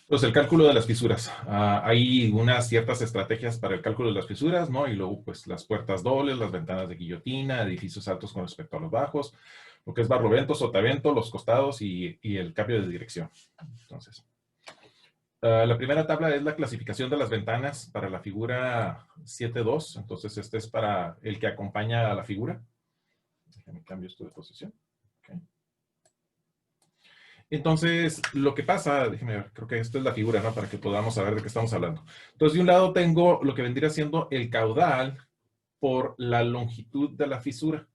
Pues el cálculo de las fisuras. Hay unas ciertas estrategias para el cálculo de las fisuras, ¿no? Y luego, pues, las puertas dobles, las ventanas de guillotina, edificios altos con respecto a los bajos, lo que es barlovento, sotavento, los costados y el cambio de dirección. Entonces, la primera tabla es la clasificación de las ventanas para la figura 7.2. Entonces, este es para el que acompaña a la figura. Déjame cambio esto de posición. Okay. Entonces, lo que pasa, déjeme ver, creo que esta es la figura, ¿no? Para que podamos saber de qué estamos hablando. Entonces, de un lado tengo lo que vendría siendo el caudal por la longitud de la fisura.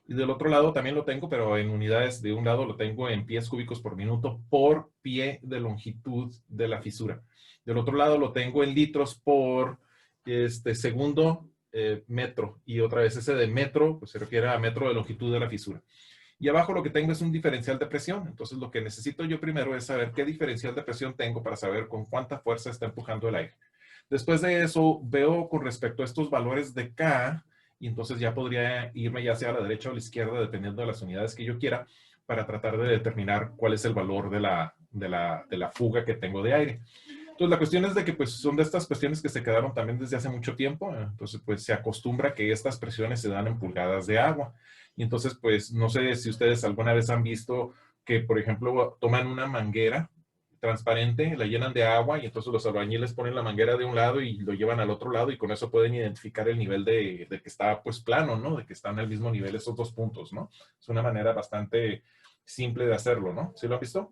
Y del otro lado también lo tengo, pero en unidades. De un lado lo tengo en pies cúbicos por minuto por pie de longitud de la fisura. Del otro lado lo tengo en litros por segundo metro. Y otra vez ese de metro, pues se refiere a metro de longitud de la fisura. Y abajo lo que tengo es un diferencial de presión. Entonces lo que necesito yo primero es saber qué diferencial de presión tengo para saber con cuánta fuerza está empujando el aire. Después de eso veo con respecto a estos valores de K, y entonces ya podría irme ya sea a la derecha o a la izquierda dependiendo de las unidades que yo quiera para tratar de determinar cuál es el valor de la fuga que tengo de aire. Entonces, la cuestión es de que pues son de estas cuestiones que se quedaron también desde hace mucho tiempo. Entonces, pues se acostumbra que estas presiones se dan en pulgadas de agua. Y entonces, pues no sé si ustedes alguna vez han visto que, por ejemplo, toman una manguera transparente, la llenan de agua y entonces los albañiles ponen la manguera de un lado y lo llevan al otro lado y con eso pueden identificar el nivel de que está pues plano, ¿no? De que están al mismo nivel esos dos puntos, ¿no? Es una manera bastante simple de hacerlo, ¿no? ¿Sí lo han visto?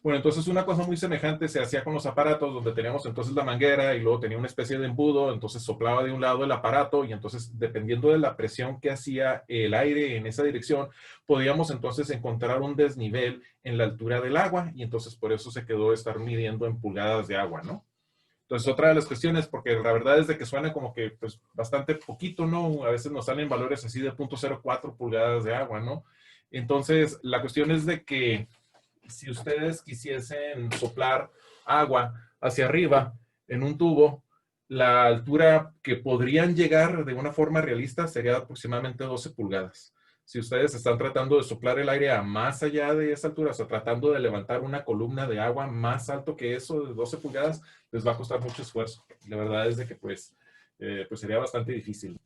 Bueno, entonces una cosa muy semejante se hacía con los aparatos donde teníamos entonces la manguera y luego tenía una especie de embudo, entonces soplaba de un lado el aparato y entonces dependiendo de la presión que hacía el aire en esa dirección, podíamos entonces encontrar un desnivel en la altura del agua y entonces por eso se quedó estar midiendo en pulgadas de agua, ¿no? Entonces, otra de las cuestiones, porque la verdad es de que suena como que pues bastante poquito, ¿no? A veces nos salen valores así de 0.04 pulgadas de agua, ¿no? Entonces, la cuestión es de que si ustedes quisiesen soplar agua hacia arriba en un tubo, la altura que podrían llegar de una forma realista sería aproximadamente 12 pulgadas. Si ustedes están tratando de soplar el aire a más allá de esa altura, o sea, tratando de levantar una columna de agua más alto que eso, de 12 pulgadas, les va a costar mucho esfuerzo. La verdad es de que pues sería bastante difícil.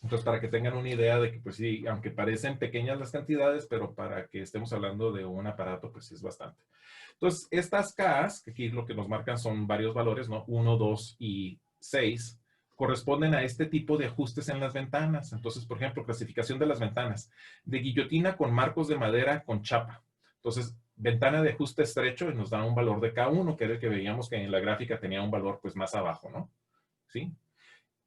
Entonces, para que tengan una idea de que, pues sí, aunque parecen pequeñas las cantidades, pero para que estemos hablando de un aparato, pues sí es bastante. Entonces, estas Ks, que aquí lo que nos marcan son varios valores, ¿no? 1, 2 y 6, corresponden a este tipo de ajustes en las ventanas. Entonces, por ejemplo, clasificación de las ventanas. De guillotina con marcos de madera con chapa. Entonces, ventana de ajuste estrecho y nos da un valor de K1, que era el que veíamos que en la gráfica tenía un valor pues más abajo, ¿no? ¿Sí?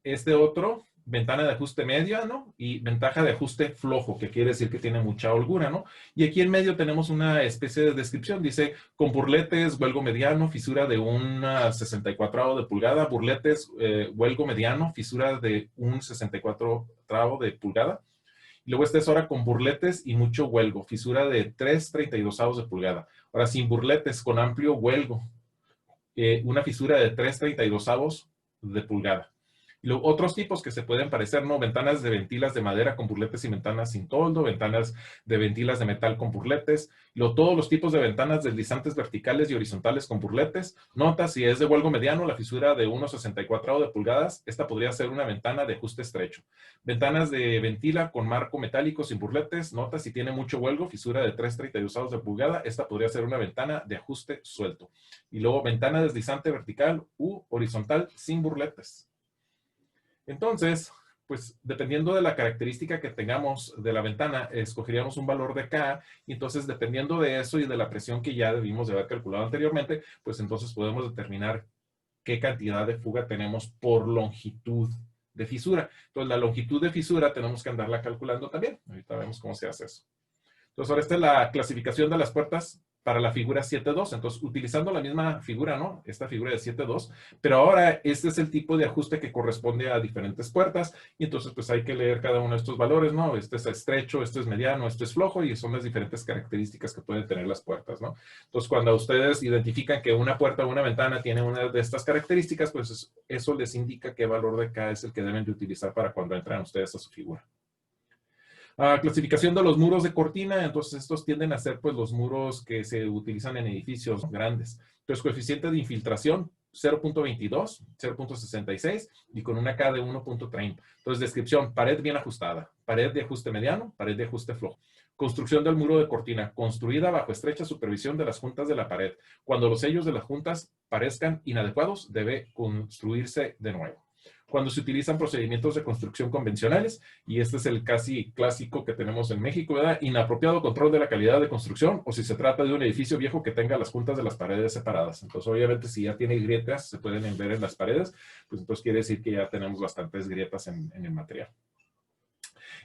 Este otro, ventana de ajuste media, ¿no? Y ventaja de ajuste flojo, que quiere decir que tiene mucha holgura, ¿no? Y aquí en medio tenemos una especie de descripción. Dice, con burletes, huelgo mediano, fisura de una 64 de pulgada, burletes, huelgo mediano, fisura de un 64 de pulgada. Y luego esta es ahora con burletes y mucho huelgo, fisura de 3/32 de pulgada. Ahora sin burletes, con amplio huelgo, una fisura de 3/32 de pulgada. Y luego otros tipos que se pueden parecer, ¿no? Ventanas de ventilas de madera con burletes y ventanas sin toldo, ventanas de ventilas de metal con burletes, todos los tipos de ventanas deslizantes verticales y horizontales con burletes. Nota, si es de huelgo mediano, la fisura de 1,64 de pulgadas, esta podría ser una ventana de ajuste estrecho. Ventanas de ventila con marco metálico sin burletes. Nota, si tiene mucho huelgo, fisura de 3/32 de pulgada, esta podría ser una ventana de ajuste suelto. Y luego ventana deslizante vertical u horizontal sin burletes. Entonces, pues dependiendo de la característica que tengamos de la ventana, escogeríamos un valor de K y entonces dependiendo de eso y de la presión que ya debimos de haber calculado anteriormente, pues entonces podemos determinar qué cantidad de fuga tenemos por longitud de fisura. Entonces la longitud de fisura tenemos que andarla calculando también. Ahorita vemos cómo se hace eso. Entonces, ahora esta es la clasificación de las puertas para la figura 7.2. Entonces, utilizando la misma figura, ¿no? Esta figura de 7.2, pero ahora este es el tipo de ajuste que corresponde a diferentes puertas y entonces pues hay que leer cada uno de estos valores, ¿no? Este es estrecho, este es mediano, este es flojo y son las diferentes características que pueden tener las puertas, ¿no? Entonces, cuando ustedes identifican que una puerta o una ventana tiene una de estas características, pues eso les indica qué valor de K es el que deben de utilizar para cuando entran ustedes a su figura. Clasificación de los muros de cortina, entonces estos tienden a ser pues los muros que se utilizan en edificios grandes. Entonces, coeficiente de infiltración 0.22, 0.66 y con una K de 1.30. Entonces, descripción, pared bien ajustada, pared de ajuste mediano, pared de ajuste flojo. Construcción del muro de cortina, construida bajo estrecha supervisión de las juntas de la pared. Cuando los sellos de las juntas parezcan inadecuados, debe construirse de nuevo. Cuando se utilizan procedimientos de construcción convencionales, y este es el casi clásico que tenemos en México, ¿verdad? Inapropiado control de la calidad de construcción, o si se trata de un edificio viejo que tenga las juntas de las paredes separadas. Entonces, obviamente, si ya tiene grietas, se pueden ver en las paredes, pues entonces quiere decir que ya tenemos bastantes grietas en el material.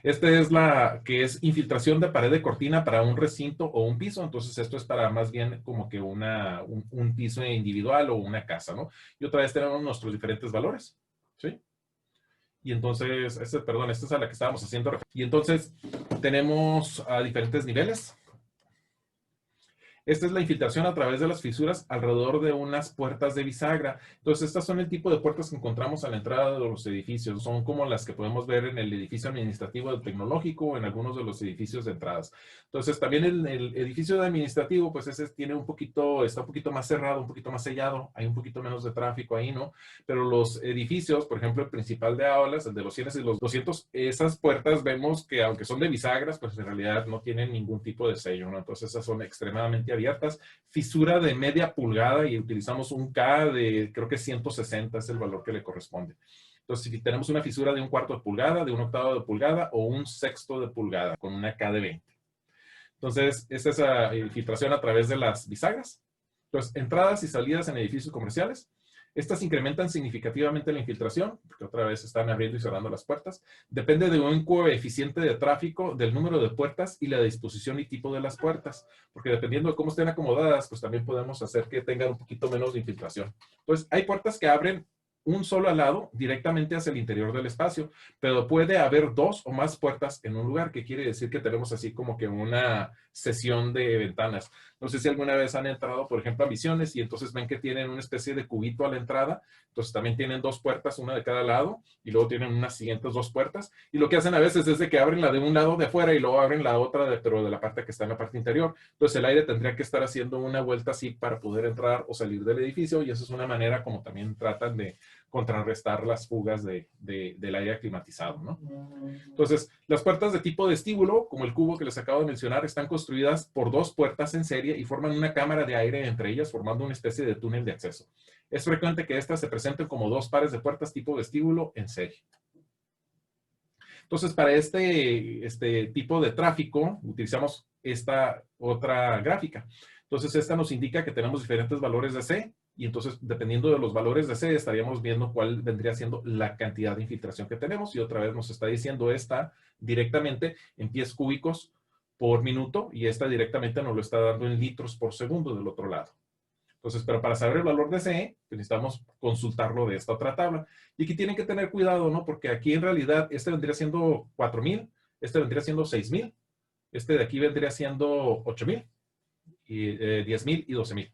Esta es la que es infiltración de pared de cortina para un recinto o un piso. Entonces, esto es para más bien como que un piso individual o una casa, ¿no? Y otra vez tenemos nuestros diferentes valores, ¿sí? Y entonces, esta es a la que estábamos haciendo. Y entonces, tenemos a diferentes niveles. Esta es la infiltración a través de las fisuras alrededor de unas puertas de bisagra. Entonces, estas son el tipo de puertas que encontramos a la entrada de los edificios. Son como las que podemos ver en el edificio administrativo del tecnológico o en algunos de los edificios de entradas. Entonces, también el edificio de administrativo, pues ese tiene está un poquito más cerrado, un poquito más sellado. Hay un poquito menos de tráfico ahí, ¿no? Pero los edificios, por ejemplo, el principal de aulas, el de los 100 y los 200, esas puertas vemos que aunque son de bisagras, pues en realidad no tienen ningún tipo de sello, ¿no? Entonces, esas son extremadamente abiertas, fisura de media pulgada y utilizamos un K de creo que 160 es el valor que le corresponde. Entonces, si tenemos una fisura de 1/4 de pulgada, de 1/8 de pulgada o 1/6 de pulgada con una K de 20. Entonces, esta es la infiltración a través de las bisagras. Entonces, entradas y salidas en edificios comerciales. Estas incrementan significativamente la infiltración, porque otra vez están abriendo y cerrando las puertas. Depende de un coeficiente de tráfico, del número de puertas y la disposición y tipo de las puertas, porque dependiendo de cómo estén acomodadas, pues también podemos hacer que tengan un poquito menos de infiltración. Entonces, hay puertas que abren un solo lado directamente hacia el interior del espacio, pero puede haber 2 o más puertas en un lugar, que quiere decir que tenemos así como que una sesión de ventanas. No sé si alguna vez han entrado, por ejemplo, a Misiones y entonces ven que tienen una especie de cubito a la entrada. Entonces también tienen 2 puertas, una de cada lado, y luego tienen unas siguientes 2 puertas. Y lo que hacen a veces es de que abren la de un lado de afuera y luego abren la otra, pero de la parte que está en la parte interior. Entonces el aire tendría que estar haciendo una vuelta así para poder entrar o salir del edificio, y esa es una manera como también tratan de contrarrestar las fugas del aire climatizado, ¿no? Entonces, las puertas de tipo vestíbulo, como el cubo que les acabo de mencionar, están construidas por 2 puertas en serie y forman una cámara de aire entre ellas, formando una especie de túnel de acceso. Es frecuente que estas se presenten como 2 pares de puertas tipo vestíbulo en serie. Entonces, para este tipo de tráfico, utilizamos esta otra gráfica. Entonces, esta nos indica que tenemos diferentes valores de C, y entonces, dependiendo de los valores de C, estaríamos viendo cuál vendría siendo la cantidad de infiltración que tenemos. Y otra vez nos está diciendo esta directamente en pies cúbicos por minuto, y esta directamente nos lo está dando en litros por segundo del otro lado. Entonces, pero para saber el valor de CE, pues necesitamos consultarlo de esta otra tabla. Y aquí tienen que tener cuidado, ¿no? Porque aquí en realidad este vendría siendo 4,000, este vendría siendo 6,000, este de aquí vendría siendo 8,000, y 10,000 y 12,000.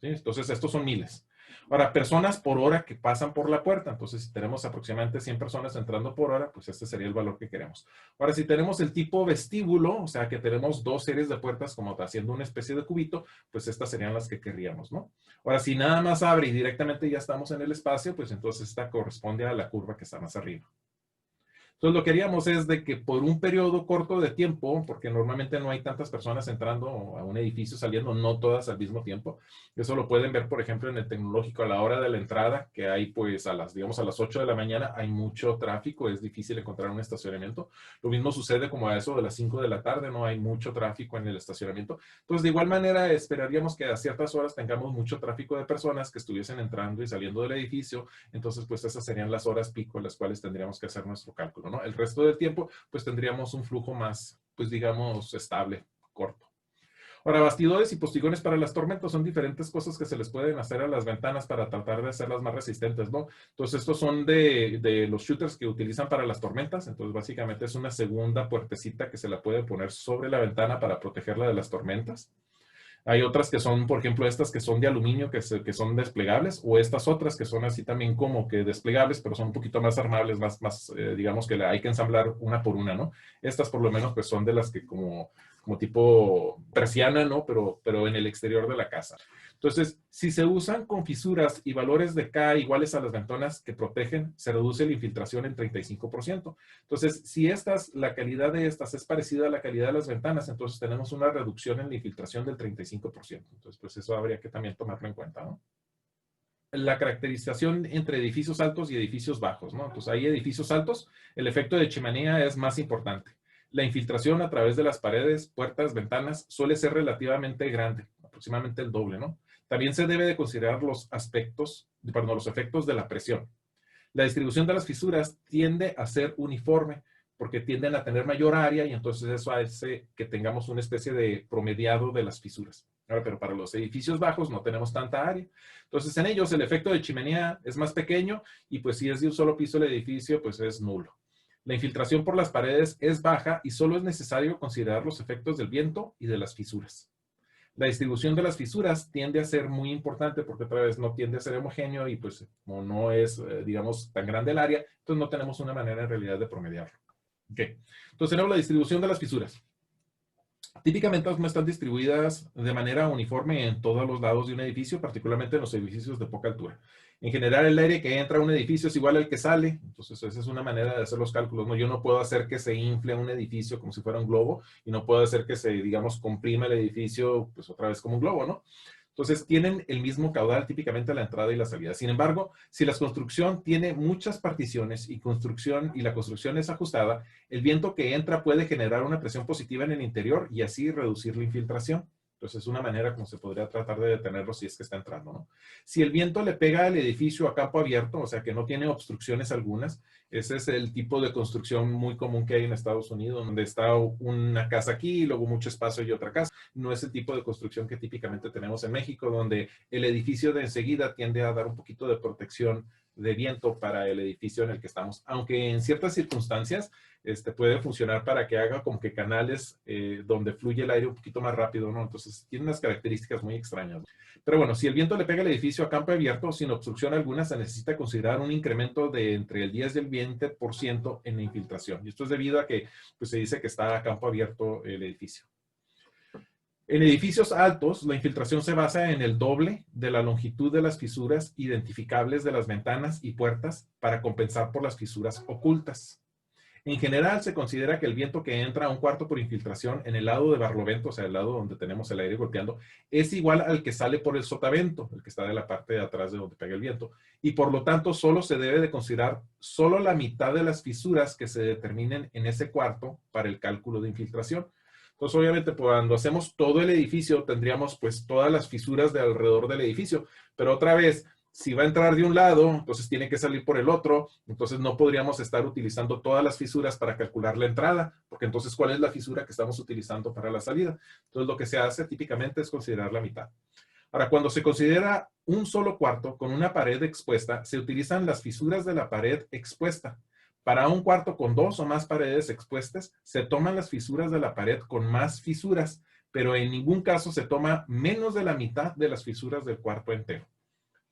¿Sí? Entonces, estos son miles. Ahora, personas por hora que pasan por la puerta. Entonces, si tenemos aproximadamente 100 personas entrando por hora, pues este sería el valor que queremos. Ahora, si tenemos el tipo vestíbulo, o sea, que tenemos 2 series de puertas como haciendo una especie de cubito, pues estas serían las que querríamos, ¿no? Ahora, si nada más abre y directamente ya estamos en el espacio, pues entonces esta corresponde a la curva que está más arriba. Entonces, lo que haríamos es de que por un periodo corto de tiempo, porque normalmente no hay tantas personas entrando a un edificio, saliendo, no todas al mismo tiempo. Eso lo pueden ver, por ejemplo, en el tecnológico a la hora de la entrada, que hay pues digamos a las 8 de la mañana, hay mucho tráfico, es difícil encontrar un estacionamiento. Lo mismo sucede como a eso de las 5 de la tarde, no hay mucho tráfico en el estacionamiento. Entonces, de igual manera, esperaríamos que a ciertas horas tengamos mucho tráfico de personas que estuviesen entrando y saliendo del edificio. Entonces, pues esas serían las horas pico en las cuales tendríamos que hacer nuestro cálculo, ¿no? El resto del tiempo, pues tendríamos un flujo más, pues digamos, estable, corto. Ahora, bastidores y postigones para las tormentas son diferentes cosas que se les pueden hacer a las ventanas para tratar de hacerlas más resistentes, ¿no? Entonces, estos son de los shooters que utilizan para las tormentas. Entonces, básicamente es una segunda puertecita que se la puede poner sobre la ventana para protegerla de las tormentas. Hay otras que son, por ejemplo, estas que son de aluminio, que son desplegables, o estas otras que son así también como que desplegables, pero son un poquito más armables, digamos que hay que ensamblar una por una, ¿no? Estas por lo menos pues son de las que como tipo persiana, ¿no? Pero en el exterior de la casa. Entonces, si se usan con fisuras y valores de K iguales a las ventanas que protegen, se reduce la infiltración en 35%. Entonces, si la calidad de estas es parecida a la calidad de las ventanas, entonces tenemos una reducción en la infiltración del 35%. Entonces, pues eso habría que también tomarlo en cuenta, ¿no? La caracterización entre edificios altos y edificios bajos, ¿no? Entonces, hay edificios altos, el efecto de chimenea es más importante. La infiltración a través de las paredes, puertas, ventanas suele ser relativamente grande, aproximadamente el doble, ¿no? También se debe de considerar los efectos de la presión. La distribución de las fisuras tiende a ser uniforme porque tienden a tener mayor área y entonces eso hace que tengamos una especie de promediado de las fisuras. Ahora, pero para los edificios bajos no tenemos tanta área. Entonces en ellos el efecto de chimenea es más pequeño y pues si es de un solo piso el edificio pues es nulo. La infiltración por las paredes es baja y solo es necesario considerar los efectos del viento y de las fisuras. La distribución de las fisuras tiende a ser muy importante porque otra vez no tiende a ser homogéneo y pues como no es, digamos, tan grande el área, entonces no tenemos una manera en realidad de promediarlo. Ok, entonces tenemos la distribución de las fisuras. Típicamente no están distribuidas de manera uniforme en todos los lados de un edificio, particularmente en los edificios de poca altura. En general, el aire que entra a un edificio es igual al que sale, entonces esa es una manera de hacer los cálculos, ¿no? Yo no puedo hacer que se infle un edificio como si fuera un globo y no puedo hacer que se, digamos, comprima el edificio, pues otra vez como un globo, ¿no? Entonces, tienen el mismo caudal típicamente a la entrada y la salida. Sin embargo, si la construcción tiene muchas particiones y la construcción es ajustada, el viento que entra puede generar una presión positiva en el interior y así reducir la infiltración. Entonces, es una manera como se podría tratar de detenerlo si es que está entrando, ¿no? Si el viento le pega al edificio a campo abierto, o sea que no tiene obstrucciones algunas, ese es el tipo de construcción muy común que hay en Estados Unidos, donde está una casa aquí y luego mucho espacio y otra casa. No es el tipo de construcción que típicamente tenemos en México, donde el edificio de enseguida tiende a dar un poquito de protección de viento para el edificio en el que estamos, aunque en ciertas circunstancias puede funcionar para que haga como que canales donde fluye el aire un poquito más rápido, ¿no? Entonces tiene unas características muy extrañas. Pero bueno, si el viento le pega al edificio a campo abierto sin obstrucción alguna, se necesita considerar un incremento de entre el 10 y el 20% en la infiltración. Y esto es debido a que pues, se dice que está a campo abierto el edificio. En edificios altos, la infiltración se basa en el doble de la longitud de las fisuras identificables de las ventanas y puertas para compensar por las fisuras ocultas. En general, se considera que el viento que entra a un cuarto por infiltración en el lado de barlovento, o sea, el lado donde tenemos el aire golpeando, es igual al que sale por el sotavento, el que está de la parte de atrás de donde pega el viento. Y por lo tanto, solo se debe de considerar solo la mitad de las fisuras que se determinen en ese cuarto para el cálculo de infiltración. Entonces, obviamente, cuando hacemos todo el edificio, tendríamos pues todas las fisuras de alrededor del edificio. Pero otra vez, si va a entrar de un lado, entonces tiene que salir por el otro. Entonces, no podríamos estar utilizando todas las fisuras para calcular la entrada, porque entonces, ¿cuál es la fisura que estamos utilizando para la salida? Entonces, lo que se hace típicamente es considerar la mitad. Ahora, cuando se considera un solo cuarto con una pared expuesta, se utilizan las fisuras de la pared expuesta. Para un cuarto con dos o más paredes expuestas, se toman las fisuras de la pared con más fisuras, pero en ningún caso se toma menos de la mitad de las fisuras del cuarto entero.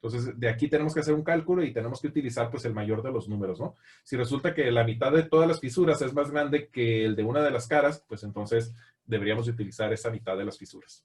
Entonces, de aquí tenemos que hacer un cálculo y tenemos que utilizar pues el mayor de los números, ¿no? Si resulta que la mitad de todas las fisuras es más grande que el de una de las caras, pues entonces deberíamos utilizar esa mitad de las fisuras.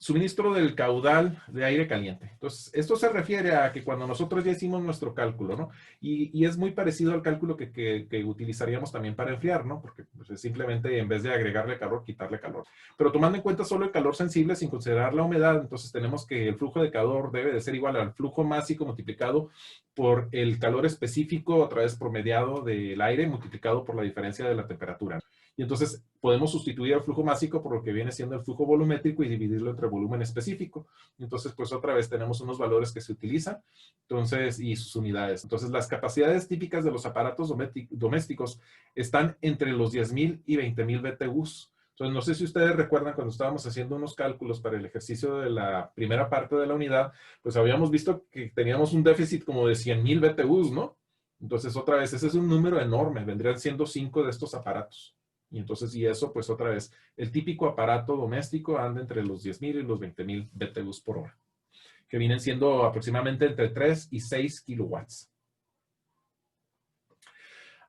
Suministro del caudal de aire caliente. Entonces, esto se refiere a que cuando nosotros ya hicimos nuestro cálculo, ¿no? Y es muy parecido al cálculo que utilizaríamos también para enfriar, ¿no? Porque pues, es simplemente en vez de agregarle calor, quitarle calor. Pero tomando en cuenta solo el calor sensible sin considerar la humedad, entonces tenemos que el flujo de calor debe de ser igual al flujo másico multiplicado por el calor específico otra vez promediado del aire multiplicado por la diferencia de la temperatura. Y entonces podemos sustituir el flujo másico por lo que viene siendo el flujo volumétrico y dividirlo entre volumen específico. Entonces, pues otra vez tenemos unos valores que se utilizan, entonces, y sus unidades. Entonces, las capacidades típicas de los aparatos domésticos están entre los 10,000 y 20,000 BTUs. Entonces, no sé si ustedes recuerdan cuando estábamos haciendo unos cálculos para el ejercicio de la primera parte de la unidad, pues habíamos visto que teníamos un déficit como de 100,000 BTUs, ¿no? Entonces, otra vez, ese es un número enorme, vendrían siendo 5 de estos aparatos. Y entonces, y eso, pues otra vez, el típico aparato doméstico anda entre los 10,000 y los 20,000 BTUs por hora, que vienen siendo aproximadamente entre 3 y 6 kilowatts.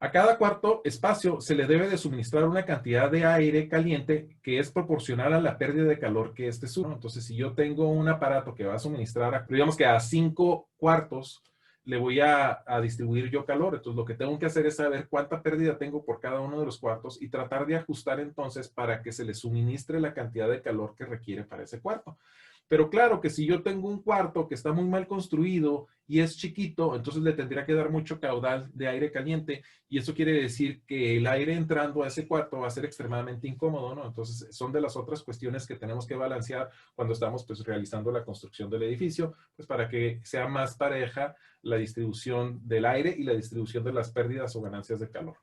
A cada cuarto espacio se le debe de suministrar una cantidad de aire caliente que es proporcional a la pérdida de calor que este sufre. Entonces, si yo tengo un aparato que va a suministrar, digamos que a 5 cuartos, le voy a distribuir yo calor. Entonces, lo que tengo que hacer es saber cuánta pérdida tengo por cada uno de los cuartos y tratar de ajustar entonces para que se le suministre la cantidad de calor que requiere para ese cuarto. Pero claro que si yo tengo un cuarto que está muy mal construido y es chiquito, entonces le tendría que dar mucho caudal de aire caliente y eso quiere decir que el aire entrando a ese cuarto va a ser extremadamente incómodo, ¿no? Entonces son de las otras cuestiones que tenemos que balancear cuando estamos pues realizando la construcción del edificio, pues para que sea más pareja la distribución del aire y la distribución de las pérdidas o ganancias de calor.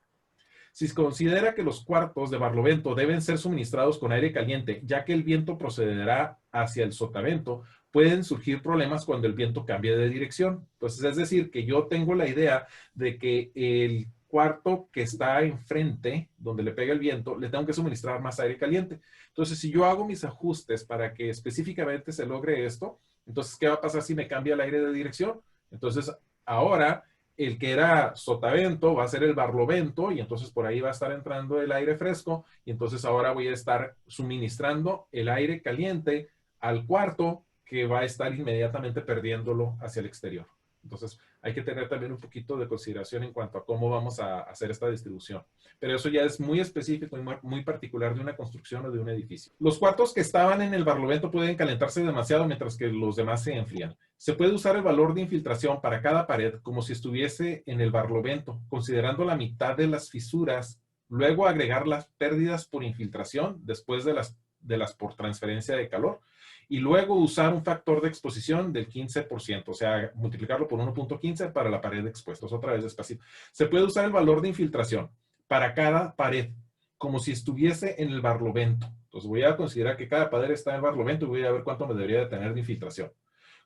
Si se considera que los cuartos de barlovento deben ser suministrados con aire caliente, ya que el viento procederá hacia el sotavento, pueden surgir problemas cuando el viento cambie de dirección. Entonces, es decir, que yo tengo la idea de que el cuarto que está enfrente, donde le pega el viento, le tengo que suministrar más aire caliente. Entonces, si yo hago mis ajustes para que específicamente se logre esto, entonces, ¿qué va a pasar si me cambia el aire de dirección? Entonces, ahora el que era sotavento va a ser el barlovento y entonces por ahí va a estar entrando el aire fresco y entonces ahora voy a estar suministrando el aire caliente al cuarto que va a estar inmediatamente perdiéndolo hacia el exterior. Entonces hay que tener también un poquito de consideración en cuanto a cómo vamos a hacer esta distribución. Pero eso ya es muy específico y muy particular de una construcción o de un edificio. Los cuartos que estaban en el barlovento pueden calentarse demasiado mientras que los demás se enfrían. Se puede usar el valor de infiltración para cada pared como si estuviese en el barlovento, considerando la mitad de las fisuras, luego agregar las pérdidas por infiltración después de las por transferencia de calor y luego usar un factor de exposición del 15%, o sea, multiplicarlo por 1.15 para la pared expuesta. Otra vez despacito. Se puede usar el valor de infiltración para cada pared, como si estuviese en el barlovento. Entonces voy a considerar que cada pared está en el barlovento y voy a ver cuánto me debería de tener de infiltración.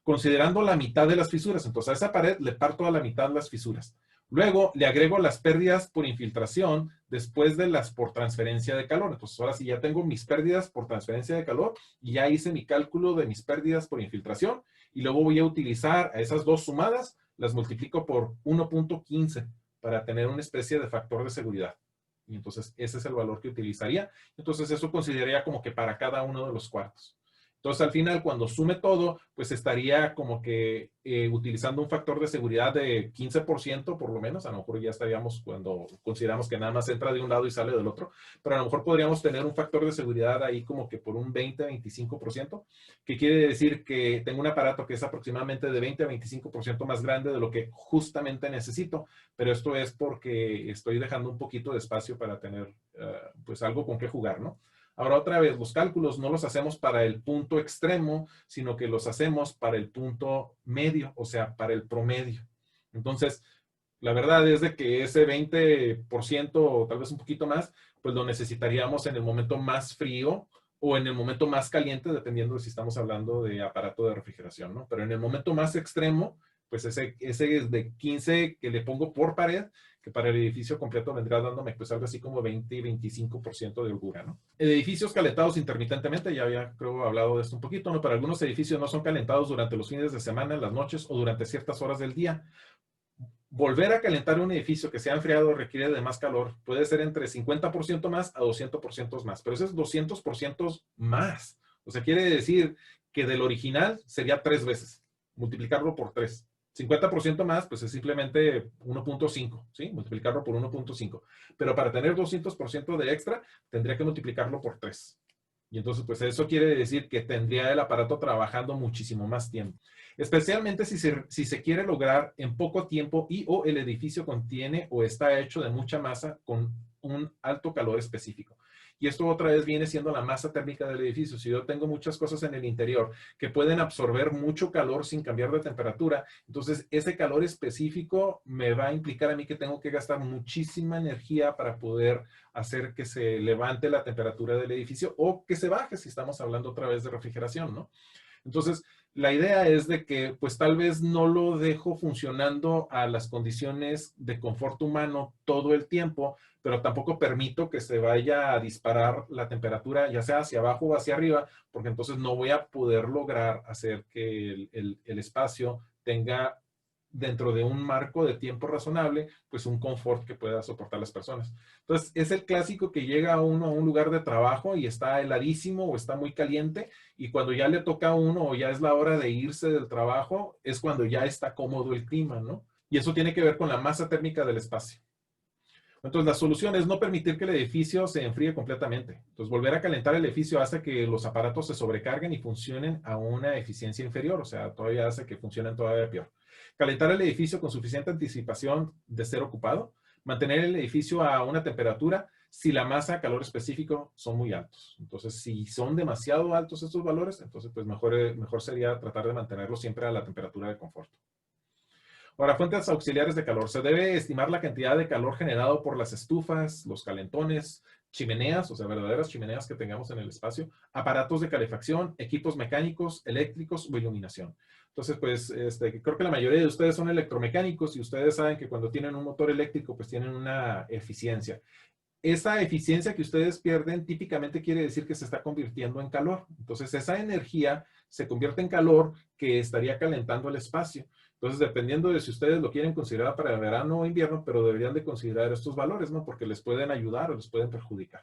Considerando la mitad de las fisuras, entonces a esa pared le parto a la mitad las fisuras. Luego le agrego las pérdidas por infiltración después de las por transferencia de calor. Entonces ahora sí ya tengo mis pérdidas por transferencia de calor y ya hice mi cálculo de mis pérdidas por infiltración y luego voy a utilizar a esas dos sumadas, las multiplico por 1.15 para tener una especie de factor de seguridad. Y entonces ese es el valor que utilizaría. Entonces eso consideraría como que para cada uno de los cuartos. Entonces, al final, cuando sume todo, pues estaría como que utilizando un factor de seguridad de 15% por lo menos. A lo mejor ya estaríamos cuando consideramos que nada más entra de un lado y sale del otro. Pero a lo mejor podríamos tener un factor de seguridad ahí como que por un 20-25%, que quiere decir que tengo un aparato que es aproximadamente de 20 a 25% más grande de lo que justamente necesito. Pero esto es porque estoy dejando un poquito de espacio para tener pues algo con qué jugar, ¿no? Ahora, otra vez, los cálculos no los hacemos para el punto extremo, sino que los hacemos para el punto medio, o sea, para el promedio. Entonces, la verdad es de que ese 20% o tal vez un poquito más, pues lo necesitaríamos en el momento más frío o en el momento más caliente, dependiendo de si estamos hablando de aparato de refrigeración, ¿no? Pero en el momento más extremo, pues ese es de 15 que le pongo por pared, que para el edificio completo vendrá dándome pues algo así como 20 y 25% de holgura, ¿no? Edificios calentados intermitentemente, ya había creo hablado de esto un poquito, ¿no? Pero algunos edificios no son calentados durante los fines de semana, en las noches o durante ciertas horas del día. Volver a calentar un edificio que se ha enfriado requiere de más calor. Puede ser entre 50% más a 200% más, pero ese es 200% más. O sea, quiere decir que del original sería 3 veces, multiplicarlo por 3. 50% más, pues es simplemente 1.5, ¿sí? Multiplicarlo por 1.5. Pero para tener 200% de extra, tendría que multiplicarlo por 3. Y entonces, pues eso quiere decir que tendría el aparato trabajando muchísimo más tiempo. Especialmente si se quiere lograr en poco tiempo y o el edificio contiene o está hecho de mucha masa con un alto calor específico. Y esto otra vez viene siendo la masa térmica del edificio. Si yo tengo muchas cosas en el interior que pueden absorber mucho calor sin cambiar de temperatura, entonces ese calor específico me va a implicar a mí que tengo que gastar muchísima energía para poder hacer que se levante la temperatura del edificio o que se baje si estamos hablando otra vez de refrigeración, ¿no? Entonces, La idea es de que pues tal vez no lo dejo funcionando a las condiciones de confort humano todo el tiempo, pero tampoco permito que se vaya a disparar la temperatura, ya sea hacia abajo o hacia arriba, porque entonces no voy a poder lograr hacer que el espacio tenga dentro de un marco de tiempo razonable, pues un confort que pueda soportar las personas. Entonces, es el clásico que llega uno a un lugar de trabajo y está heladísimo o está muy caliente, y cuando ya le toca a uno o ya es la hora de irse del trabajo, es cuando ya está cómodo el clima, ¿no? Y eso tiene que ver con la masa térmica del espacio. Entonces, la solución es no permitir que el edificio se enfríe completamente. Entonces, volver a calentar el edificio hace que los aparatos se sobrecarguen y funcionen a una eficiencia inferior, o sea, todavía hace que funcionen todavía peor. Calentar el edificio con suficiente anticipación de ser ocupado. Mantener el edificio a una temperatura si la masa, calor específico son muy altos. Entonces, si son demasiado altos estos valores, entonces pues mejor sería tratar de mantenerlos siempre a la temperatura de confort. Ahora, fuentes auxiliares de calor. Se debe estimar la cantidad de calor generado por las estufas, los calentones, chimeneas, o sea, verdaderas chimeneas que tengamos en el espacio, aparatos de calefacción, equipos mecánicos, eléctricos o iluminación. Entonces, pues, creo que la mayoría de ustedes son electromecánicos y ustedes saben que cuando tienen un motor eléctrico, pues tienen una eficiencia. Esa eficiencia que ustedes pierden típicamente quiere decir que se está convirtiendo en calor. Entonces, esa energía se convierte en calor que estaría calentando el espacio. Entonces, dependiendo de si ustedes lo quieren considerar para verano o invierno, pero deberían de considerar estos valores, ¿no? Porque les pueden ayudar o les pueden perjudicar.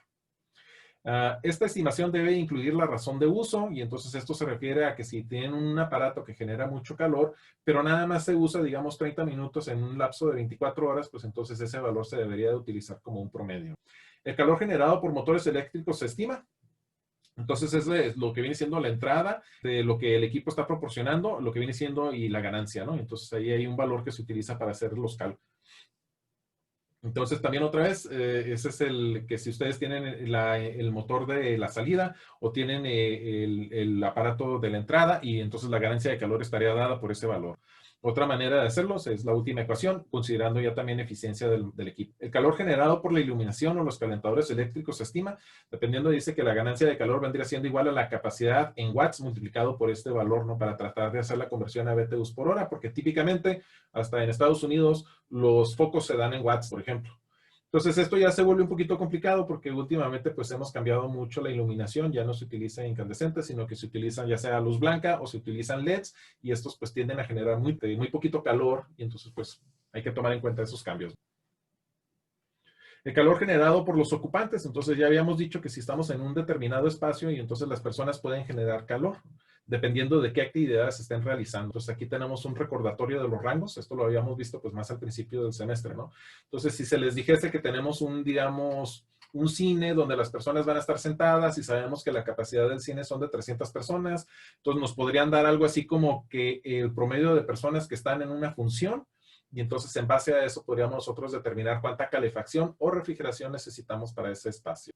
Esta estimación debe incluir la razón de uso, y entonces esto se refiere a que si tienen un aparato que genera mucho calor, pero nada más se usa, digamos, 30 minutos en un lapso de 24 horas, pues entonces ese valor se debería de utilizar como un promedio. El calor generado por motores eléctricos se estima. Entonces, es lo que viene siendo la entrada de lo que el equipo está proporcionando, lo que viene siendo y la ganancia, ¿no? Entonces, ahí hay un valor que se utiliza para hacer los cálculos. Entonces, también otra vez, ese es el que si ustedes tienen el motor de la salida o tienen el aparato de la entrada, y entonces la ganancia de calor estaría dada por ese valor. Otra manera de hacerlos es la última ecuación, considerando ya también eficiencia del equipo. El calor generado por la iluminación o los calentadores eléctricos se estima, dependiendo, dice que la ganancia de calor vendría siendo igual a la capacidad en watts multiplicado por este valor, ¿no? Para tratar de hacer la conversión a BTUs por hora, porque típicamente, hasta en Estados Unidos, los focos se dan en watts, por ejemplo. Entonces esto ya se vuelve un poquito complicado porque últimamente pues hemos cambiado mucho la iluminación, ya no se utiliza incandescentes, sino que se utilizan ya sea luz blanca o se utilizan LEDs, y estos pues tienden a generar muy poquito calor, y entonces pues hay que tomar en cuenta esos cambios. El calor generado por los ocupantes. Entonces ya habíamos dicho que si estamos en un determinado espacio y entonces las personas pueden generar calor, dependiendo de qué actividades estén realizando. Entonces aquí tenemos un recordatorio de los rangos. Esto lo habíamos visto pues más al principio del semestre, ¿no? Entonces si se les dijese que tenemos digamos, un cine donde las personas van a estar sentadas y sabemos que la capacidad del cine son de 300 personas, entonces nos podrían dar algo así como que el promedio de personas que están en una función, y entonces en base a eso podríamos nosotros determinar cuánta calefacción o refrigeración necesitamos para ese espacio.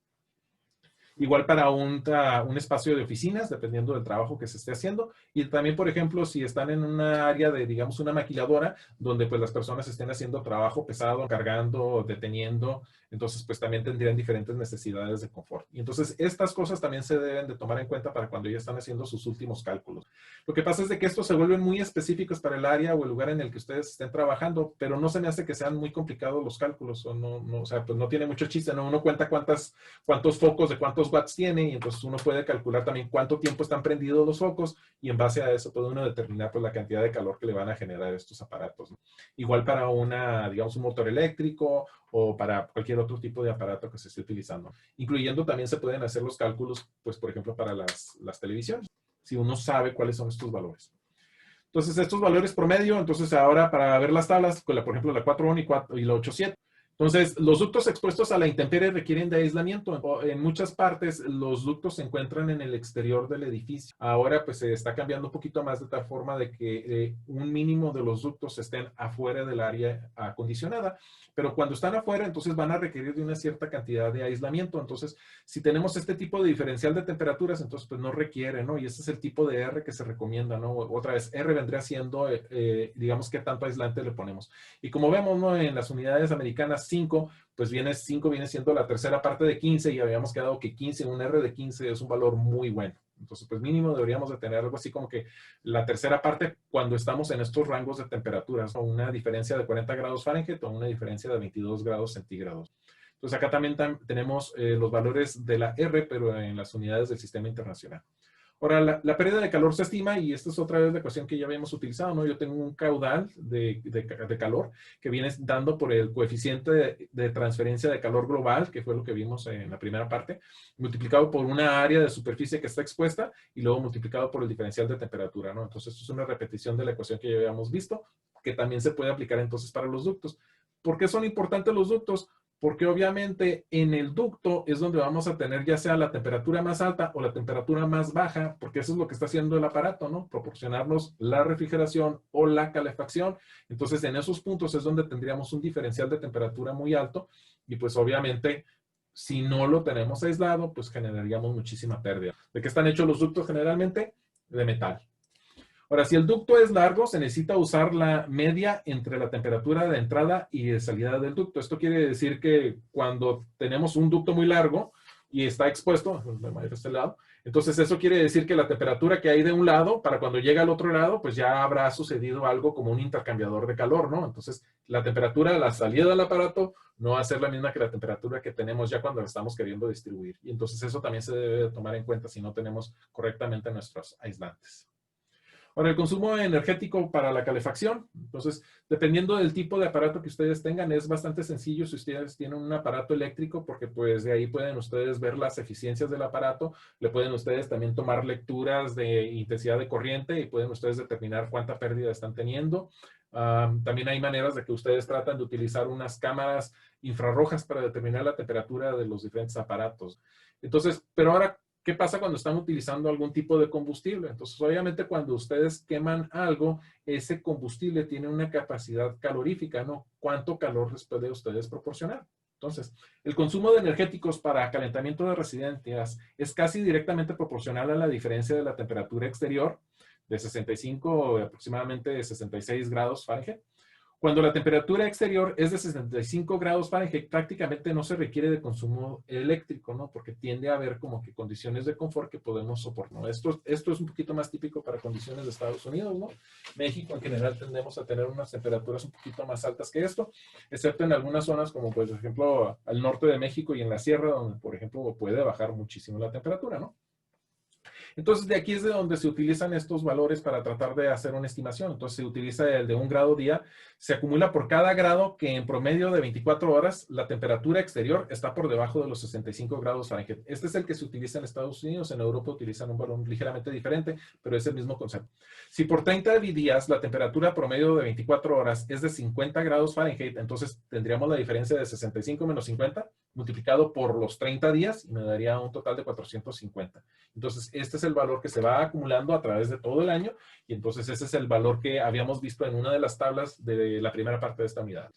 Igual para un espacio de oficinas, dependiendo del trabajo que se esté haciendo. Y también, por ejemplo, si están en una área de, digamos, una maquiladora, donde pues las personas estén haciendo trabajo pesado, cargando, deteniendo, entonces pues también tendrían diferentes necesidades de confort. Y entonces estas cosas también se deben de tomar en cuenta para cuando ya están haciendo sus últimos cálculos. Lo que pasa es de que estos se vuelven muy específicos para el área o el lugar en el que ustedes estén trabajando, pero no se me hace que sean muy complicados los cálculos, o no, o sea, pues no tiene mucho chiste, ¿no? Uno cuenta cuántos focos de cuántos watts tiene, y entonces uno puede calcular también cuánto tiempo están prendidos los focos, y en base a eso puede uno determinar pues la cantidad de calor que le van a generar estos aparatos, ¿no? Igual para digamos, un motor eléctrico o para cualquier otro tipo de aparato que se esté utilizando. Incluyendo también se pueden hacer los cálculos, pues por ejemplo, para las televisiones, si uno sabe cuáles son estos valores. Entonces, estos valores promedio, entonces ahora para ver las tablas, por ejemplo, la 4.1 y la 8.7. Entonces, los ductos expuestos a la intemperie requieren de aislamiento. En muchas partes, los ductos se encuentran en el exterior del edificio. Ahora, pues, se está cambiando un poquito más de tal forma de que un mínimo de los ductos estén afuera del área acondicionada. Pero cuando están afuera, entonces van a requerir de una cierta cantidad de aislamiento. Entonces, si tenemos este tipo de diferencial de temperaturas, entonces, pues, no requiere, ¿no? Y ese es el tipo de R que se recomienda, ¿no? Otra vez, R vendría siendo, digamos, qué tanto aislante le ponemos. Y como vemos, ¿no? En las unidades americanas, 5, pues 5 viene siendo la tercera parte de 15, y habíamos quedado que 15, un R de 15 es un valor muy bueno. Entonces, pues mínimo deberíamos de tener algo así como que la tercera parte cuando estamos en estos rangos de temperaturas, o una diferencia de 40 grados Fahrenheit o una diferencia de 22 grados centígrados. Entonces, acá también tenemos los valores de la R, pero en las unidades del sistema internacional. Ahora, la pérdida de calor se estima, y esta es otra vez la ecuación que ya habíamos utilizado, ¿no? Yo tengo un caudal de calor que viene dando por el coeficiente de transferencia de calor global, que fue lo que vimos en la primera parte, multiplicado por una área de superficie que está expuesta y luego multiplicado por el diferencial de temperatura, ¿no? Entonces, esto es una repetición de la ecuación que ya habíamos visto, que también se puede aplicar entonces para los ductos. ¿Por qué son importantes los ductos? Porque obviamente en el ducto es donde vamos a tener ya sea la temperatura más alta o la temperatura más baja, porque eso es lo que está haciendo el aparato, ¿no? Proporcionarnos la refrigeración o la calefacción. Entonces, en esos puntos es donde tendríamos un diferencial de temperatura muy alto y pues obviamente si no lo tenemos aislado, pues generaríamos muchísima pérdida. ¿De qué están hechos los ductos generalmente? De metal. Ahora, si el ducto es largo, se necesita usar la media entre la temperatura de entrada y de salida del ducto. Esto quiere decir que cuando tenemos un ducto muy largo y está expuesto, de este lado, entonces eso quiere decir que la temperatura que hay de un lado, para cuando llega al otro lado, pues ya habrá sucedido algo como un intercambiador de calor, ¿no? Entonces, la temperatura a la salida del aparato no va a ser la misma que la temperatura que tenemos ya cuando la estamos queriendo distribuir. Y entonces eso también se debe tomar en cuenta si no tenemos correctamente nuestros aislantes. Ahora, el consumo energético para la calefacción. Entonces, dependiendo del tipo de aparato que ustedes tengan, es bastante sencillo si ustedes tienen un aparato eléctrico, porque pues de ahí pueden ustedes ver las eficiencias del aparato, le pueden ustedes también tomar lecturas de intensidad de corriente y pueden ustedes determinar cuánta pérdida están teniendo. También hay maneras de que ustedes tratan de utilizar unas cámaras infrarrojas para determinar la temperatura de los diferentes aparatos. Entonces, pero ahora, ¿qué pasa cuando están utilizando algún tipo de combustible? Entonces, obviamente, cuando ustedes queman algo, ese combustible tiene una capacidad calorífica, ¿no? ¿Cuánto calor les puede ustedes proporcionar? Entonces, el consumo de energéticos para calentamiento de residencias es casi directamente proporcional a la diferencia de la temperatura exterior de 65 o aproximadamente 66 grados Fahrenheit. Cuando la temperatura exterior es de 65 grados Fahrenheit, prácticamente no se requiere de consumo eléctrico, ¿no? Porque tiende a haber como que condiciones de confort que podemos soportar, ¿no? Esto es un poquito más típico para condiciones de Estados Unidos, ¿no? México en general tendemos a tener unas temperaturas un poquito más altas que esto, excepto en algunas zonas como, pues, por ejemplo, al norte de México y en la sierra, donde, por ejemplo, puede bajar muchísimo la temperatura, ¿no? Entonces, de aquí es de donde se utilizan estos valores para tratar de hacer una estimación. Entonces, se utiliza el de 1 grado día. Se acumula por cada grado que en promedio de 24 horas la temperatura exterior está por debajo de los 65 grados Fahrenheit. Este es el que se utiliza en Estados Unidos. En Europa utilizan un valor ligeramente diferente, pero es el mismo concepto. Si por 30 días la temperatura promedio de 24 horas es de 50 grados Fahrenheit, entonces tendríamos la diferencia de 65 menos 50 multiplicado por los 30 días y me daría un total de 450. Entonces, este es el valor que se va acumulando a través de todo el año y entonces ese es el valor que habíamos visto en una de las tablas de la primera parte de esta unidad.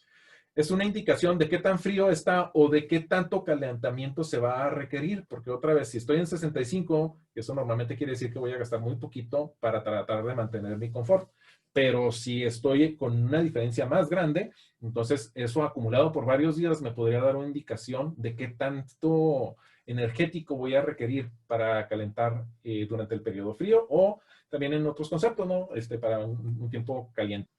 Es una indicación de qué tan frío está o de qué tanto calentamiento se va a requerir, porque otra vez, si estoy en 65, eso normalmente quiere decir que voy a gastar muy poquito para tratar de mantener mi confort. Pero si estoy con una diferencia más grande, entonces eso acumulado por varios días me podría dar una indicación de qué tanto energético voy a requerir para calentar durante el periodo frío o también en otros conceptos, ¿no? Para un tiempo caliente.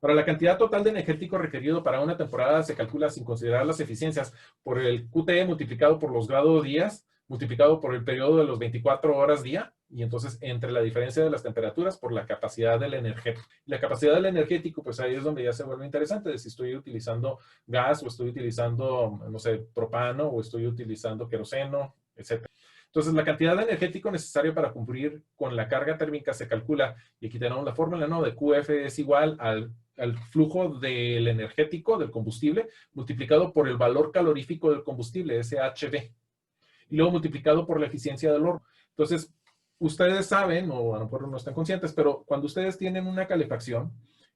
Ahora, la cantidad total de energético requerido para una temporada se calcula sin considerar las eficiencias por el QT multiplicado por los grados días, multiplicado por el periodo de los 24 horas día, y entonces entre la diferencia de las temperaturas por la capacidad del energético. La capacidad del energético, pues ahí es donde ya se vuelve interesante, de si estoy utilizando gas o estoy utilizando, no sé, propano o estoy utilizando queroseno, etc. Entonces, la cantidad de energético necesario para cumplir con la carga térmica se calcula, y aquí tenemos la fórmula, ¿no? De QF es igual al flujo del energético, del combustible, multiplicado por el valor calorífico del combustible, SHB, y luego multiplicado por la eficiencia del horno. Entonces, ustedes saben, o a lo mejor no están conscientes, pero cuando ustedes tienen una calefacción,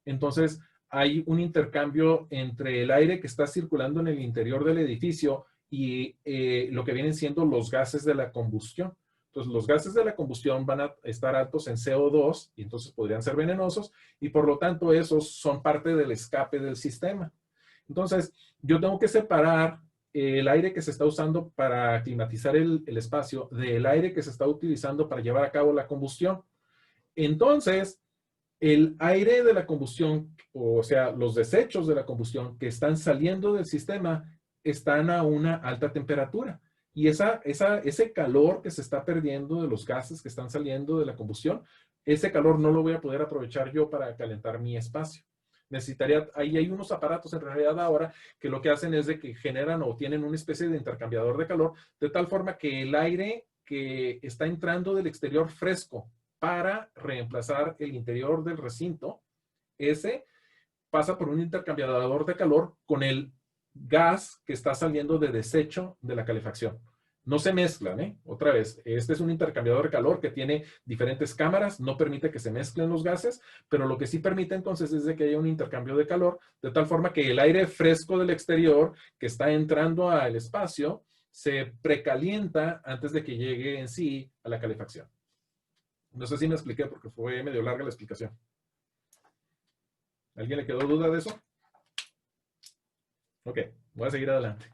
entonces hay un intercambio entre el aire que está circulando en el interior del edificio y lo que vienen siendo los gases de la combustión. Entonces, los gases de la combustión van a estar altos en CO2 y entonces podrían ser venenosos y por lo tanto esos son parte del escape del sistema. Entonces, yo tengo que separar el aire que se está usando para climatizar el espacio del aire que se está utilizando para llevar a cabo la combustión. Entonces, el aire de la combustión, o sea, los desechos de la combustión que están saliendo del sistema están a una alta temperatura. Y ese calor que se está perdiendo de los gases que están saliendo de la combustión, ese calor no lo voy a poder aprovechar yo para calentar mi espacio. Ahí hay unos aparatos en realidad ahora que lo que hacen es de que generan o tienen una especie de intercambiador de calor, de tal forma que el aire que está entrando del exterior fresco para reemplazar el interior del recinto, ese pasa por un intercambiador de calor con el gas que está saliendo de desecho de la calefacción. No se mezclan, ¿eh? Otra vez, este es un intercambiador de calor que tiene diferentes cámaras, no permite que se mezclen los gases, pero lo que sí permite entonces es de que haya un intercambio de calor, de tal forma que el aire fresco del exterior que está entrando al espacio se precalienta antes de que llegue en sí a la calefacción. No sé si me expliqué porque fue medio larga la explicación. ¿A alguien le quedó duda de eso? Ok, voy a seguir adelante.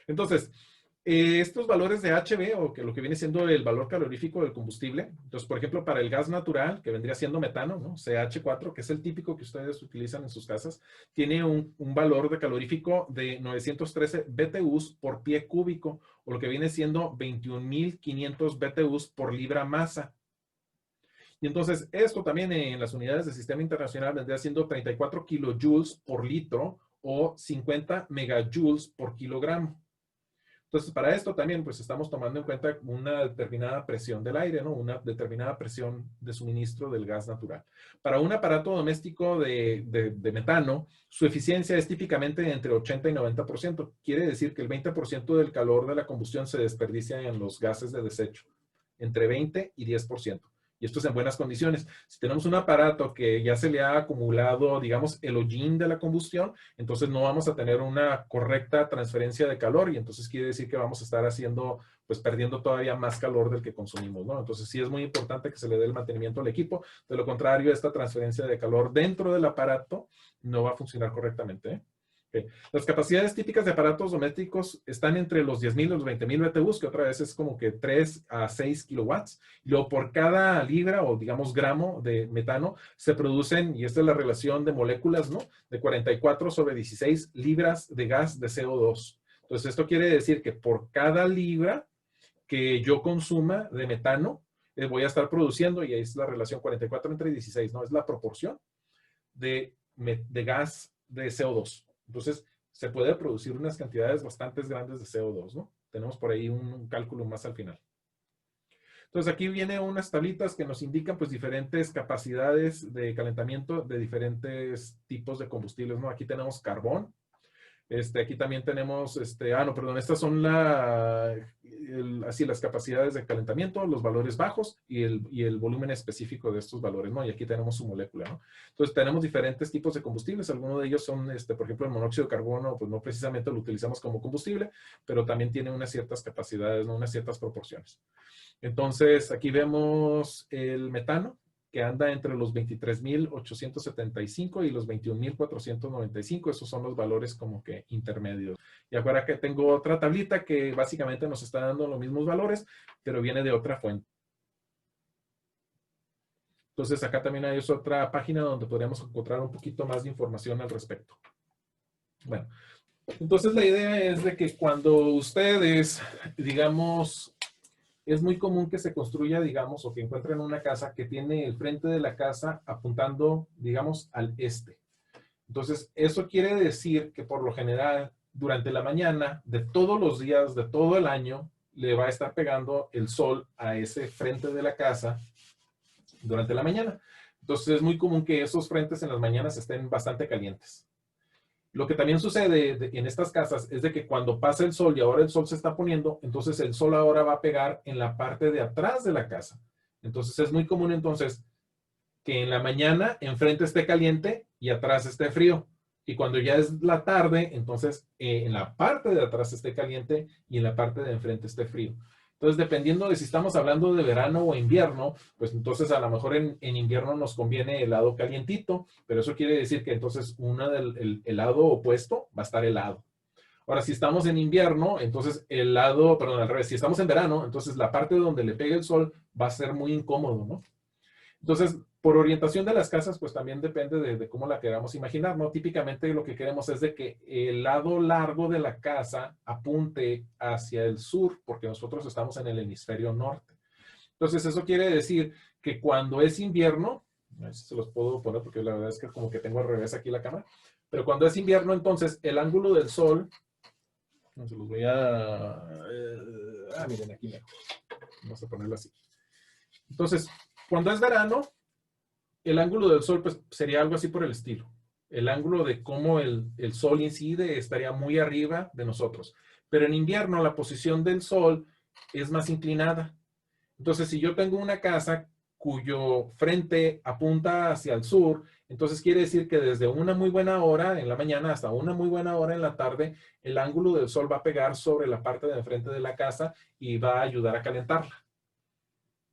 Entonces, estos valores de HB, o que lo que viene siendo el valor calorífico del combustible, entonces, por ejemplo, para el gas natural, que vendría siendo metano, ¿no? CH4, que es el típico que ustedes utilizan en sus casas, tiene un valor de calorífico de 913 BTUs por pie cúbico, o lo que viene siendo 21.500 BTUs por libra masa. Y entonces, esto también en las unidades del sistema internacional vendría siendo 34 kilojoules por litro o 50 megajoules por kilogramo. Entonces, para esto también, pues estamos tomando en cuenta una determinada presión del aire, ¿no? Una determinada presión de suministro del gas natural. Para un aparato doméstico de metano, su eficiencia es típicamente entre 80 y 90%. Quiere decir que el 20% del calor de la combustión se desperdicia en los gases de desecho, entre 20 y 10%. Y esto es en buenas condiciones. Si tenemos un aparato que ya se le ha acumulado, digamos, el hollín de la combustión, entonces no vamos a tener una correcta transferencia de calor y entonces quiere decir que vamos a estar haciendo, pues perdiendo todavía más calor del que consumimos, ¿no? Entonces sí es muy importante que se le dé el mantenimiento al equipo. De lo contrario, esta transferencia de calor dentro del aparato no va a funcionar correctamente, ¿eh? Okay. Las capacidades típicas de aparatos domésticos están entre los 10.000 y los 20.000 BTUs, que otra vez es como que 3 a 6 kilowatts. Y luego por cada libra o digamos gramo de metano se producen, y esta es la relación de moléculas, ¿no? De 44 sobre 16 libras de gas de CO2. Entonces esto quiere decir que por cada libra que yo consuma de metano, voy a estar produciendo, y ahí es la relación 44 entre 16, ¿no? Es la proporción de gas de CO2. Entonces, se puede producir unas cantidades bastante grandes de CO2, ¿no? Tenemos por ahí un cálculo más al final. Entonces, aquí vienen unas tablitas que nos indican, pues, diferentes capacidades de calentamiento de diferentes tipos de combustibles, ¿no? Aquí tenemos carbón. Aquí también tenemos, no, perdón, estas son así las capacidades de calentamiento, los valores bajos y el volumen específico de estos valores, ¿no? Y aquí tenemos su molécula, ¿no? Entonces tenemos diferentes tipos de combustibles, algunos de ellos son, por ejemplo, el monóxido de carbono, pues no precisamente lo utilizamos como combustible, pero también tiene unas ciertas capacidades, ¿no? Unas ciertas proporciones. Entonces aquí vemos el metano, que anda entre los 23.875 y los 21.495. Esos son los valores como que intermedios. Y ahora que tengo otra tablita que básicamente nos está dando los mismos valores, pero viene de otra fuente. Entonces acá también hay otra página donde podríamos encontrar un poquito más de información al respecto. Bueno, entonces la idea es de que cuando ustedes, digamos, es muy común que se construya, digamos, o que encuentren una casa que tiene el frente de la casa apuntando, digamos, al este. Entonces, eso quiere decir que por lo general, durante la mañana de todos los días, de todo el año, le va a estar pegando el sol a ese frente de la casa durante la mañana. Entonces, es muy común que esos frentes en las mañanas estén bastante calientes. Lo que también sucede en estas casas es de que cuando pasa el sol y ahora el sol se está poniendo, entonces el sol ahora va a pegar en la parte de atrás de la casa. Entonces es muy común entonces que en la mañana enfrente esté caliente y atrás esté frío. Y cuando ya es la tarde, entonces en la parte de atrás esté caliente y en la parte de enfrente esté frío. Entonces, dependiendo de si estamos hablando de verano o invierno, pues entonces a lo mejor en invierno nos conviene el lado calientito, pero eso quiere decir que entonces el lado opuesto va a estar helado. Ahora, si estamos en invierno, entonces el lado, perdón, al revés, si estamos en verano, entonces la parte donde le pegue el sol va a ser muy incómodo, ¿no? Entonces, por orientación de las casas, pues también depende de cómo la queramos imaginar, ¿no? Típicamente lo que queremos es de que el lado largo de la casa apunte hacia el sur, porque nosotros estamos en el hemisferio norte. Entonces, eso quiere decir que cuando es invierno, a ver si se los puedo poner porque la verdad es que como que tengo al revés aquí la cámara, pero cuando es invierno, entonces el ángulo del sol, no se los voy a... miren aquí mejor. Vamos a ponerlo así. Entonces, cuando es verano, el ángulo del sol pues sería algo así por el estilo. El ángulo de cómo el sol incide estaría muy arriba de nosotros. Pero en invierno la posición del sol es más inclinada. Entonces, si yo tengo una casa cuyo frente apunta hacia el sur, entonces quiere decir que desde una muy buena hora en la mañana hasta una muy buena hora en la tarde, el ángulo del sol va a pegar sobre la parte de enfrente de la casa y va a ayudar a calentarla.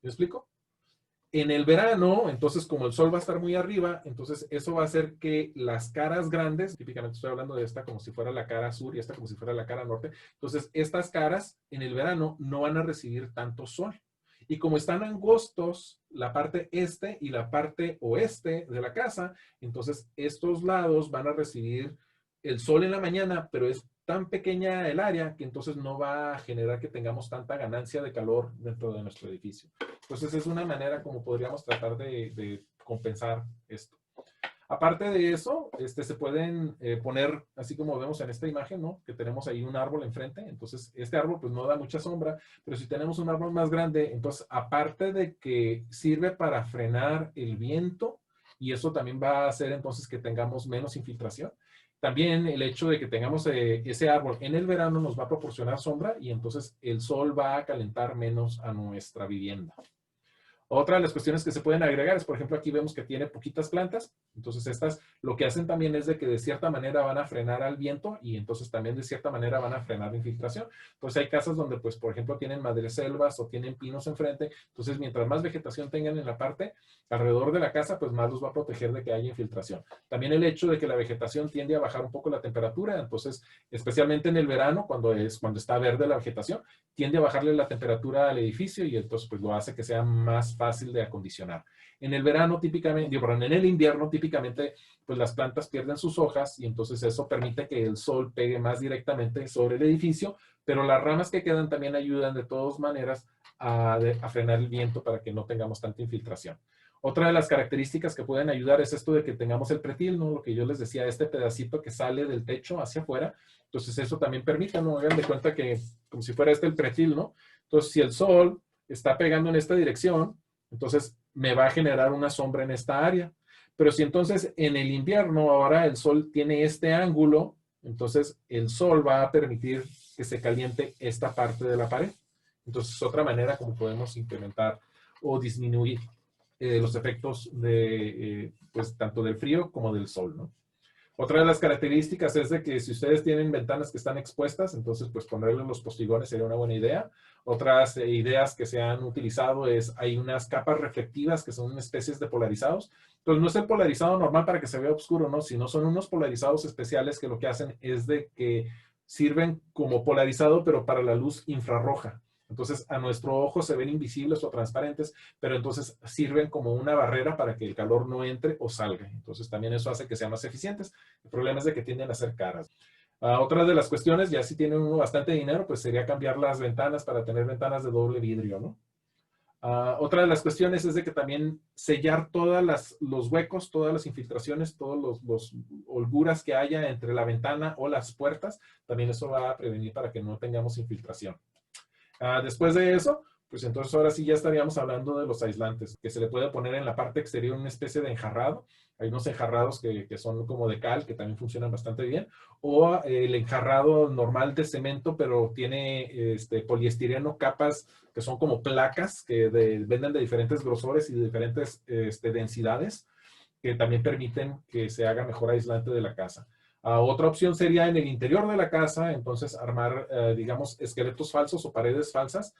¿Me explico? En el verano, entonces como el sol va a estar muy arriba, entonces eso va a hacer que las caras grandes, típicamente estoy hablando de esta como si fuera la cara sur y esta como si fuera la cara norte, entonces estas caras en el verano no van a recibir tanto sol. Y como están angostos la parte este y la parte oeste de la casa, entonces estos lados van a recibir el sol en la mañana, pero es tan pequeña el área que entonces no va a generar que tengamos tanta ganancia de calor dentro de nuestro edificio. Entonces es una manera como podríamos tratar de compensar esto. Aparte de eso, se pueden poner, así como vemos en esta imagen, ¿no? Que tenemos ahí un árbol enfrente. Entonces, este árbol pues no da mucha sombra, pero si tenemos un árbol más grande, entonces aparte de que sirve para frenar el viento, y eso también va a hacer entonces que tengamos menos infiltración. También el hecho de que tengamos ese árbol en el verano nos va a proporcionar sombra y entonces el sol va a calentar menos a nuestra vivienda. Otra de las cuestiones que se pueden agregar es, por ejemplo, aquí vemos que tiene poquitas plantas. Entonces, estas lo que hacen también es de que de cierta manera van a frenar al viento y entonces también de cierta manera van a frenar la infiltración. Entonces, hay casas donde, pues, por ejemplo, tienen madreselvas o tienen pinos enfrente. Entonces, mientras más vegetación tengan en la parte alrededor de la casa, pues más los va a proteger de que haya infiltración. También el hecho de que la vegetación tiende a bajar un poco la temperatura. Entonces, especialmente en el verano, cuando está verde la vegetación, tiende a bajarle la temperatura al edificio y entonces, pues, lo hace que sea más fácil de acondicionar. En el verano típicamente, en el invierno típicamente, pues las plantas pierden sus hojas y entonces eso permite que el sol pegue más directamente sobre el edificio, pero las ramas que quedan también ayudan de todas maneras a frenar el viento para que no tengamos tanta infiltración. Otra de las características que pueden ayudar es esto de que tengamos el pretil, ¿no? Lo que yo les decía, este pedacito que sale del techo hacia afuera. Entonces eso también permite, ¿no? Hagan de cuenta que como si fuera el pretil, ¿no? Entonces si el sol está pegando en esta dirección, entonces me va a generar una sombra en esta área. Pero si entonces en el invierno ahora el sol tiene este ángulo, entonces el sol va a permitir que se caliente esta parte de la pared. Entonces es otra manera como podemos incrementar o disminuir los efectos de, pues, tanto del frío como del sol, ¿no? Otra de las características es de que si ustedes tienen ventanas que están expuestas, entonces pues ponerle los postigones sería una buena idea. Otras ideas que se han utilizado es, hay unas capas reflectivas que son especies de polarizados. Entonces no es el polarizado normal para que se vea oscuro, ¿no? Sino son unos polarizados especiales que lo que hacen es de que sirven como polarizado, pero para la luz infrarroja. Entonces, a nuestro ojo se ven invisibles o transparentes, pero entonces sirven como una barrera para que el calor no entre o salga. Entonces, también eso hace que sean más eficientes. El problema es de que tienden a ser caras. Otra de las cuestiones, ya si tienen uno bastante dinero, pues sería cambiar las ventanas para tener ventanas de doble vidrio, ¿no? Otra de las cuestiones es de que también sellar todos los huecos, todas las infiltraciones, todos los holguras que haya entre la ventana o las puertas, también eso va a prevenir para que no tengamos infiltración. Después de eso, pues entonces ahora sí ya estaríamos hablando de los aislantes, que se le puede poner en la parte exterior una especie de enjarrado. Hay unos enjarrados que son como de cal, que también funcionan bastante bien. O el enjarrado normal de cemento, pero tiene poliestireno, capas que son como placas que venden de diferentes grosores y de diferentes densidades, que también permiten que se haga mejor aislante de la casa. Otra opción sería en el interior de la casa, entonces armar, digamos, esqueletos falsos o paredes falsas,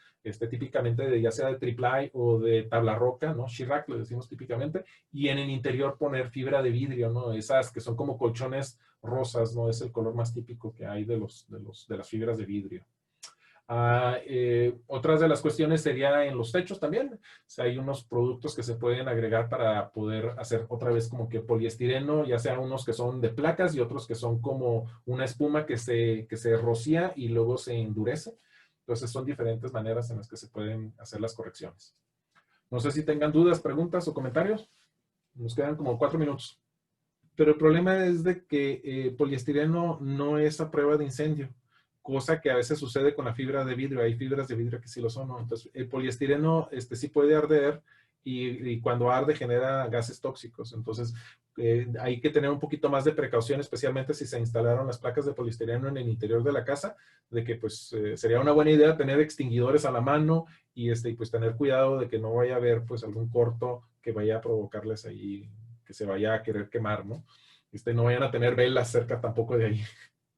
típicamente ya sea de triplay o de tabla roca, ¿no? Sheetrock, le decimos típicamente, y en el interior poner fibra de vidrio, ¿no? Esas que son como colchones rosas, ¿no? Es el color más típico que hay de las fibras de vidrio. Otras de las cuestiones sería en los techos también. O sea, hay unos productos que se pueden agregar para poder hacer otra vez como que poliestireno, ya sea unos que son de placas y otros que son como una espuma que se rocía y luego se endurece. Entonces son diferentes maneras en las que se pueden hacer las correcciones. No sé si tengan dudas, preguntas o comentarios. Nos quedan como 4 minutos. Pero el problema es de que poliestireno no es a prueba de incendio, cosa que a veces sucede con la fibra de vidrio. Hay fibras de vidrio que sí lo son, ¿no? Entonces, el poliestireno sí puede arder y cuando arde genera gases tóxicos. Entonces, hay que tener un poquito más de precaución, especialmente si se instalaron las placas de poliestireno en el interior de la casa, de que pues sería una buena idea tener extinguidores a la mano y pues tener cuidado de que no vaya a haber pues algún corto que vaya a provocarles ahí que se vaya a querer quemar, ¿no? No vayan a tener velas cerca tampoco de ahí.